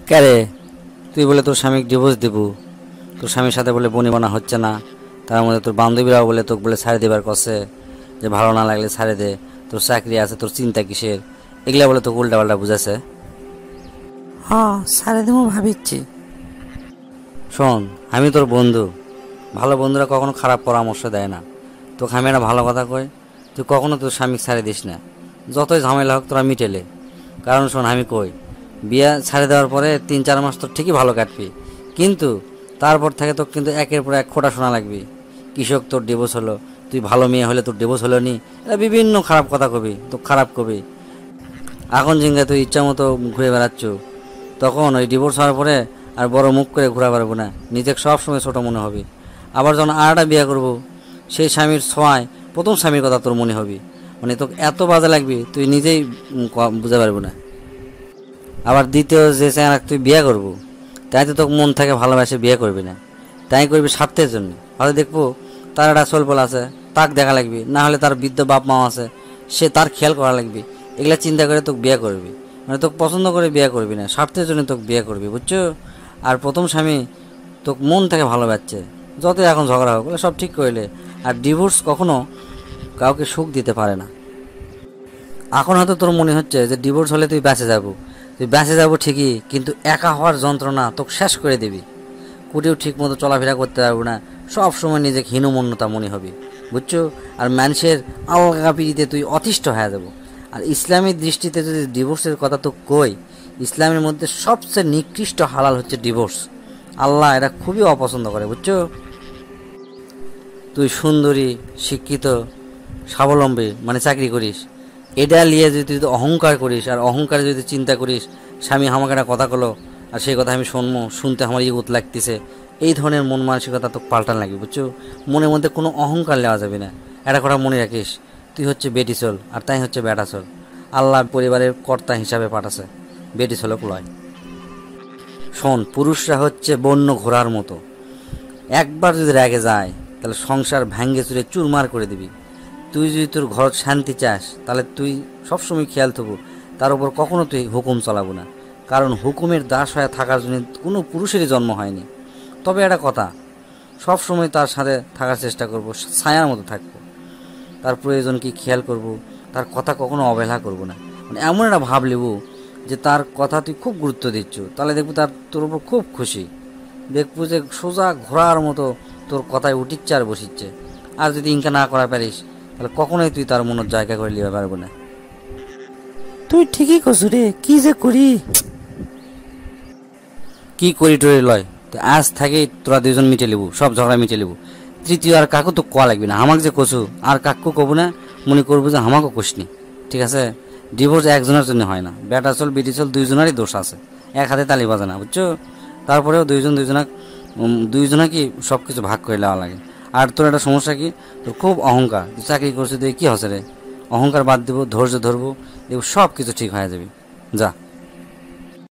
ক্যারে, তুই বলে তোর স্বামীকে ডিভোর্স দিব, তোর স্বামীর সাথে বলে বনিবনা হচ্ছে না, তার মধ্যে তোর বান্ধবীরাও বলে তোকে বলে ছাড়ে দেবার কছে যে ভালো না লাগলে ছাড়ে দে, তোর চাকরি আছে, তোর চিন্তা কিসের, এগুলা বলে তোকে উল্টা পাল্টা বুঝাছে। সারে দেবো ভাবিচ্ছি। শোন, আমি তোর বন্ধু, ভালো বন্ধুরা কখনো খারাপ পরামর্শ দেয় না। তোকে আমি একটা ভালো কথা কই, তুই কখনো তোর স্বামীকে ছাড়ে দিস না, যতই ঝামেলা হোক তোরা মিটেলে। কারণ শোন, আমি কই বিয়া ছাড়ে দেওয়ার পরে 3-4 মাস তোর ঠিকই ভালো কাটবি, কিন্তু তারপর থেকে তোর কিন্তু একের পর এক খোটা শোনা লাগবি। কৃষক তোর ডিভোর্স হলো, তুই ভালো মেয়ে হলে তোর ডিভোর্স হলো নি, এটা বিভিন্ন খারাপ কথা কবি, তো খারাপ কবি। এখন জিঙ্গা তুই ইচ্ছা মতো ঘুরে বেড়াচ্ছ, তখন ওই ডিভোর্স হওয়ার পরে আর বড় মুখ করে ঘোরা পারবো না, নিজেকে সবসময় ছোটো মনে হবে। আবার যখন আরেকটা বিয়ে করবো, সেই স্বামীর ছোঁয়ায় প্রথম স্বামীর কথা তোর মনে হবে, মানে তোকে এত বাজে লাগবে তুই নিজেই বুঝতে পারবো না। আবার দ্বিতীয় যে চেহারা তুই বিয়ে করবো, তাই তো তোকে মন থেকে ভালোবাসে বিয়ে করবি না, তাই করবি স্বার্থের জন্য। হয়তো দেখবো তার একটা চলপল আছে, তাক দেখা লাগবে, না হলে তার বৃদ্ধ বাপ মা আছে, সে তার খেয়াল করা লাগবে। এগুলা চিন্তা করে তোকে বিয়ে করবি, মানে তোকে পছন্দ করে বিয়ে করবি না, স্বার্থের জন্য তোকে বিয়ে করবি, বুঝছো? আর প্রথম স্বামী তোকে মন থেকে ভালোবাসছে, যত এখন ঝগড়া হোক সব ঠিক করলে। আর ডিভোর্স কখনো কাউকে সুখ দিতে পারে না। এখন হয়তো তোর মনে হচ্ছে যে ডিভোর্স হলে তুই বেঁচে যাবো, তুই বেঁচে যাবো ঠিকই, কিন্তু একা হওয়ার যন্ত্রণা তোকে শেষ করে দিবি। কুটিও ঠিক মতো চলাফেরা করতে পারবো না, সব সময় নিজেকে হীনমন্যতা মনে হবে, বুঝছো? আর মানুষের আলগা পিড়িতে তুই অতিষ্ঠ হয়ে যাবো। আর ইসলামের দৃষ্টিতে যদি ডিভোর্সের কথা তো কই, ইসলামের মধ্যে সবচেয়ে নিকৃষ্ট হালাল হচ্ছে ডিভোর্স। আল্লাহ এটা খুবই অপছন্দ করে, বুঝছো? তুই সুন্দরী, শিক্ষিত, স্বাবলম্বী, মানে চাকরি করিস, এটা নিয়ে যদি তুই অহংকার করিস, আর অহংকারে যদি চিন্তা করিস স্বামী আমাকে একটা কথা কলো আর সেই কথা আমি শুনবো, শুনতে আমার ইগুত লাগতেছে, এই ধরনের মন মানসিকতা তো পাল্টান লাগবে, বুঝছো? মনের মধ্যে কোনো অহংকার নেওয়া যাবে না। একটা কথা মনে রাখিস, তুই হচ্ছে বেটি চল আর তাই হচ্ছে বেটা চল। আল্লাহ পরিবারের কর্তা হিসাবে পাঠাছে, বেটি চলক লয়। শোন, পুরুষরা হচ্ছে বন্য ঘোড়ার মতো, একবার যদি রেগে যায় তাহলে সংসার ভেঙ্গে চুরে চুরমার করে দিবি। তুই যদি তোর ঘর শান্তি চাস, তাহলে তুই সবসময় খেয়াল থাকবো, তার উপর কখনো তুই হুকুম চালাবো না, কারণ হুকুমের দাস হয়ে থাকার জন্য কোনো পুরুষেরই জন্ম হয়নি। তবে একটা কথা, সবসময় তার সাথে থাকার চেষ্টা করব, ছায়ার মতো থাকবো, তার প্রয়োজন কি খেয়াল করব, তার কথা কখনো অবহেলা করব না। মানে এমন একটা ভাব নেব যে তার কথা তুই খুব গুরুত্ব দিচ্ছ, তাহলে দেখবো তার তোর উপর খুব খুশি, দেখবো যে সোজা ঘোড়ার মতো তোর কথায় উঠিচ্ছে আর বসিচ্ছে। আর যদি ইনকা না করা পারিস, তাহলে কখনোই তুই তার মনের জায়গা করে নিতে পারবো না। তুই ঠিকই কছু রে, কি যে করি। কি করি টরি লয়, তো আজ থেকে তোরা দুজন মিটে লিবু, সব ঝগড়া মিটে লিবু। তৃতীয় আর কাকু তো কোয়া লাগবে না, আমাকে যে কছু আর কাকু কবু না, মনে করবো যে আমাকেও কষনি, ঠিক আছে? ডিভোর্স একজনের জন্য হয় না, বেটা চল বেটি চল দুইজনেরই দোষ আছে, এক হাতে তালি বাজে না, বুঝছো? তারপরেও দুইজনা কি সব কিছু ভাগ করে নেওয়া লাগে। আর তোর একটা সমস্যা কি, তোর খুব অহংকার, তুই চাকরি করছিস, তুই কী হচ্ছে রে? অহংকার বাদ দেবো, ধৈর্য ধরবো, দেখবো সব কিছু ঠিক হয়ে যাবে। যা।